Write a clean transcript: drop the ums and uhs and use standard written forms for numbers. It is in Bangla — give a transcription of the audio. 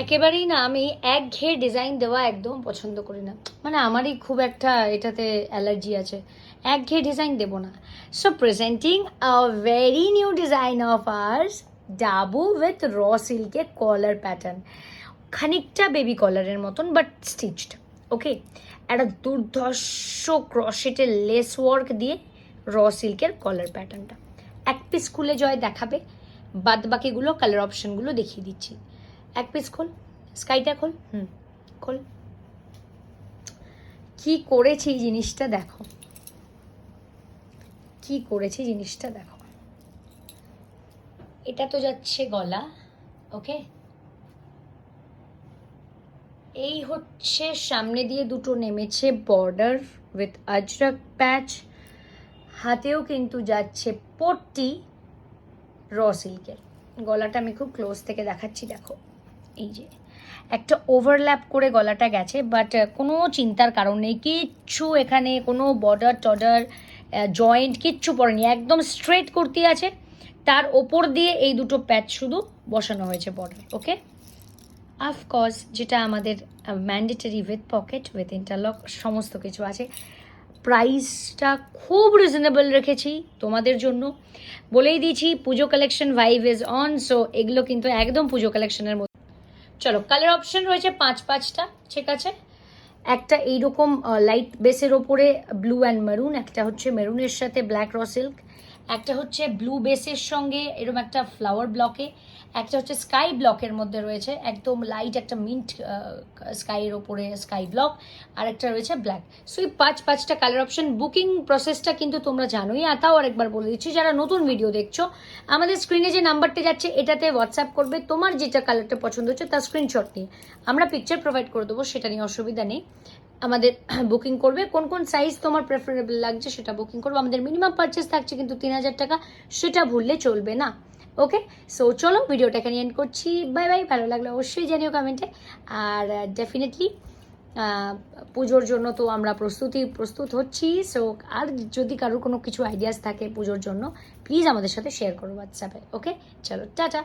একেবারেই না, আমি একঘেয়ে ডিজাইন দেওয়া একদম পছন্দ করি না, মানে আমারই খুব একটা এটাতে অ্যালার্জি আছে, একঘেয়ে ডিজাইন দেবো না। So presenting a very new design of hours, dabu with র সিল্কের কলার প্যাটার্ন, খানিকটা বেবি কলারের মতন বাট স্টিচড। ওকে, একটা দুর্ধর্ষ ক্রশেটের লেস ওয়ার্ক দিয়ে র সিল্কের কলার প্যাটার্নটা এক পিস খুলে জয় দেখাবে, বাদ বাকিগুলো কালার অপশনগুলো দেখিয়ে দিচ্ছি। এক পিস খোল, স্কাইটা খোল, খোল। কি করেছি জিনিসটা দেখো, কি করেছি জিনিসটা দেখো। এটা তো যাচ্ছে গলা, ওকে, এই হচ্ছে সামনে দিয়ে দুটো নেমেছে বর্ডার উইথ আজরাক প্যাচ, হাতেও কিন্তু যাচ্ছে পট্টি র সিল্কের। গলাটা আমি খুব ক্লোজ থেকে দেখাচ্ছি, দেখো এই যে একটা ওভারল্যাপ করে গলাটা গেছে, বাট কোনো চিন্তার কারণ নেই, কিচ্ছু এখানে কোনো বর্ডার টর্ডার জয়েন্ট কিচ্ছু পড়েনি, একদম স্ট্রেট কুর্তি আছে, তার ওপর দিয়ে এই দুটো প্যাচ শুধু বসানো হয়েছে বর্ডার। ওকে, অফকোর্স যেটা আমাদের mandatory with pocket with interlock সমস্ত কিছু আছে। প্রাইসটা খুব রিজনেবল রেখেছি তোমাদের জন্য, বলেই দিয়েছি Pujo collection vibe is on, so এগুলো কিন্তু একদম পুজো কালেকশনের মধ্যে। চলো, কালার অপশন রয়েছে পাঁচটা, ঠিক আছে। একটা এইরকম লাইট বেসের ওপরে ব্লু অ্যান্ড মেরুন, একটা হচ্ছে মেরুনের সাথে ব্ল্যাক র সিল্ক, একটা হচ্ছে ব্লু বেসের সঙ্গে এরকম একটা ফ্লাওয়ার ব্লকে, একটা হচ্ছে স্কাই ব্লকের মধ্যে রয়েছে একদম লাইট একটা মিন্ট স্কাইয়ের ওপরে স্কাই ব্লক, আর একটা রয়েছে ব্ল্যাক। সো এই পাঁচটা কালার অপশন। বুকিং প্রসেসটা কিন্তু তোমরা জানোই, তাও আরেকবার বলে দিচ্ছি, যারা নতুন ভিডিও দেখছো আমাদের স্ক্রিনে যে নাম্বারটা যাচ্ছে এটাতে হোয়াটসঅ্যাপ করবে, তোমার যেটা কালারটা পছন্দ হচ্ছে তার স্ক্রিনশট নিয়ে আমরা পিকচার প্রোভাইড করে দেবো, সেটা নিয়ে অসুবিধা নেই। আমাদের বুকিং করবে, কোন কোন সাইজ তোমার প্রেফারেবল লাগছে সেটা বুকিং করবো। আমাদের মিনিমাম পারচেস থাকছে কিন্তু 3000 টাকা, সেটা ভুললে চলবে না। ওকে, সো চলো ভিডিওটা এখানে এন্ড করছি, বাই বাই। ভালো লাগলে অবশ্যই জানিও কমেন্টে, আর ডেফিনেটলি পুজোর জন্য তো আমরা প্রস্তুত হচ্ছি। সো আর যদি কারোর কোনো কিছু আইডিয়াস থাকে পুজোর জন্য, প্লিজ আমাদের সাথে শেয়ার করো হোয়াটসঅ্যাপে। ওকে, চলো টাটা।